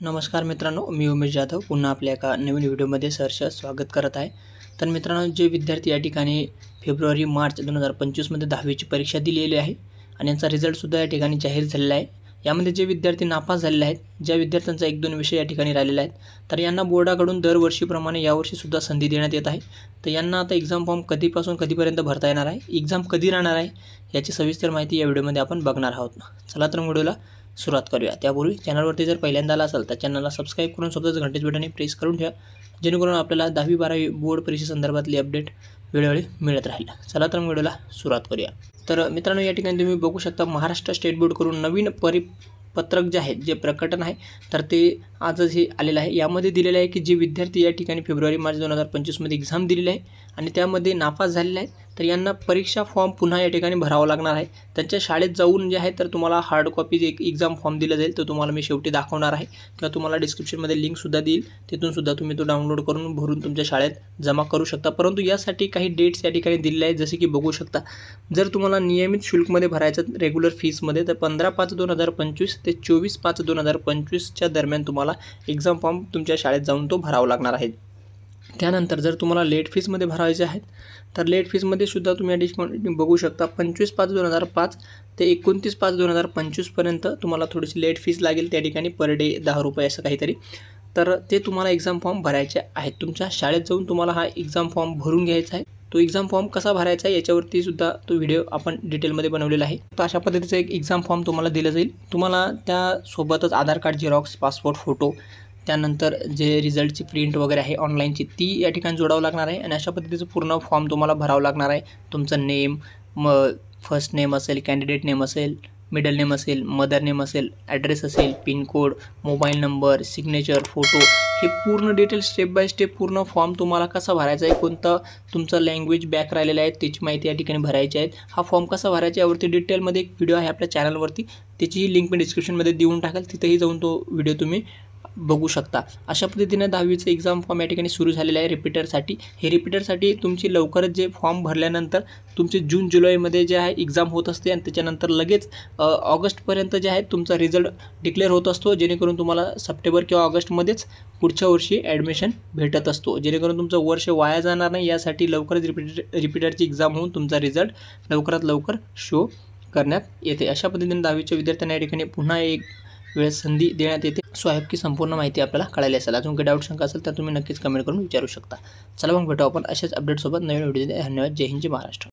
नमस्कार मित्रांनो, मी उमेश जाधव पुन्हा आपल्या एका नवीन व्हिडिओमध्ये सहर्ष स्वागत करत आहे। तर मित्रांनो, जे विद्यार्थी या ठिकाणी फेब्रुवारी मार्च 2025 मध्ये 10वीची परीक्षा दिलेली आहे आणि यांचा रिझल्टसुद्धा या ठिकाणी जाहीर झालेला आहे। यामध्ये जे विद्यार्थी नापास झालेले आहेत, ज्या विद्यार्थ्यांचा 1-2 विषय या ठिकाणी राहिलेले आहेत, तर यांना बोर्डाकडून दरवर्षीप्रमाणे यावर्षीसुद्धा संधी देण्यात येत आहे। तर यांना आता एक्झाम फॉर्म कधीपासून कधीपर्यंत भरता येणार आहे, एक्झाम कधी राहणार आहे, याची सविस्तर माहिती या व्हिडिओमध्ये आपण बघणार आहोत। चला तर व्हिडिओला सुरुवात करूया। त्यापूर्वी चॅनलवरती जर पहिल्यांदा आला असाल तर चॅनलला सबस्क्राइब करून सोबतच घंटेचं बटन प्रेस करून ठेवा, जेणेकरून आपल्याला 10वी-12वी बोर्ड परीक्षेसंदर्भातली अपडेट वेळोवेळी मिळत राहील। चला तर व्हिडिओला सुरुवात करूया। तर मित्रांनो, या ठिकाणी तुम्ही बघू शकता महाराष्ट्र स्टेट बोर्डकडून नवीन परिपत्रक जे आहे, जे प्रकटन आहे, तर ते आजच हे आलेलं आहे। यामध्ये दिलेलं आहे की जे विद्यार्थी या ठिकाणी फेब्रुवारी-मार्च 2025 मध्ये एक्झाम दिलेली आहे आणि त्यामध्ये नापास झालेले आहेत, तर यांना परीक्षा फॉर्म पुन्हा या ठिकाणी भरावा लागणार आहे। त्यांच्या शाळेत जाऊन जे आहे तर तुम्हाला हार्ड कॉपी एक एक्झाम फॉर्म दिला जाईल, तो तुम्हाला मी शेवटी दाखवणार आहे किंवा तुम्हाला डिस्क्रिप्शनमध्ये लिंकसुद्धा देईल, तिथून सुद्धा तुम्ही तो डाउनलोड करून भरून तुमच्या शाळेत जमा करू शकता। परंतु यासाठी काही डेट्स या ठिकाणी दिलेले आहेत, जसे की बघू शकता, जर तुम्हाला नियमित शुल्कमध्ये भरायचं रेग्युलर फीसमध्ये तर 15/5/2025 ते 24/5/2025च्या दरम्यान तुम्हाला एक्झाम फॉर्म तुमच्या शाळेत जाऊन तो भरावा लागणार आहे। त्यानंतर जर तुम्हाला लेट फीसमध्ये भरायचे आहेत तर लेट फीसमध्ये सुद्धा तुम्ही या ठिकाणी बघू शकता 25/5/2005 ते 29/5/2025 पर्यंत तुम्हाला थोडीशी लेट फीस लागेल, त्या ठिकाणी पर डे 10 रुपये असं काहीतरी। तर ते तुम्हाला एक्झाम फॉर्म भरायचे आहेत। तुमच्या शाळेत जाऊन तुम्हाला हा एक्झाम फॉर्म भरून घ्यायचा आहे। तो एक्झाम फॉर्म कसा भरायचा आहे याच्यावरती सुद्धा तो व्हिडिओ आपण डिटेलमध्ये बनवलेला आहे। तर अशा पद्धतीचा एक एक्झाम फॉर्म तुम्हाला दिला जाईल। तुम्हाला त्यासोबतच आधार कार्ड झेरॉक्स, पासपोर्ट फोटो, त्यानंतर जे रिझल्टची प्रिंट वगैरे आहे ऑनलाईनची, ती या ठिकाणी जोडावं लागणार आहे आणि अशा पद्धतीचं पूर्ण फॉर्म तुम्हाला भरावं लागणार आहे। तुमचं नेम, फर्स्ट नेम असेल, कॅन्डिडेट नेम असेल, मिडल नेम असेल, मदर नेम असेल, ॲड्रेस असेल, pincode, mobile number, signature, photo, हे पूर्ण डिटेल स्टेप बाय स्टेप पूर्ण फॉर्म तुम्हाला कसा भरायचा आहे, कोणतं तुमचं लँग्वेज बॅक राहिलेलं आहे त्याची माहिती या ठिकाणी भरायची आहे। हा फॉर्म कसा भरायचा यावरती डिटेलमध्ये एक व्हिडिओ आहे आपल्या चॅनलवरती, त्याचीही लिंक मी डिस्क्रिप्शनमध्ये देऊन टाकेल, तिथेही जाऊन तो व्हिडिओ तुम्ही बघू शकता। अशा पद्धतीने 10वीचं एक्झाम फॉर्म या ठिकाणी सुरू झालेलं आहे रिपीटरसाठी। हे रिपीटरसाठी तुमची लवकरच जे फॉर्म भरल्यानंतर तुमचे जून-जुलैमध्ये जे आहे एक्झाम होत असते आणि त्याच्यानंतर लगेच ऑगस्टपर्यंत जे आहे तुमचा रिझल्ट डिक्लेअर होत असतो, जेणेकरून तुम्हाला सप्टेंबर किंवा ऑगस्टमध्येच पुढच्या वर्षी ॲडमिशन भेटत असतो, जेणेकरून तुमचं वर्ष वाया जाणार नाही। यासाठी लवकरच रिपीटरची एक्झाम होऊन तुमचा रिझल्ट लवकरात लवकर शो करण्यात येते। अशा पद्धतीने 10वीच्या विद्यार्थ्यांना या ठिकाणी पुन्हा एक वेळेस संधी देण्यात येते। सो आय होप की संपूर्ण माहिती आपल्याला कळाली असेल। अजून काही डाऊट शंका असेल तर तुम्ही नक्कीच कमेंट करून विचारू शकता। चला मग भेटू आपण अशाच अपडेटसोबत नवीन व्हिडिओ। धन्यवाद। जय हिंद, जय महाराष्ट्र।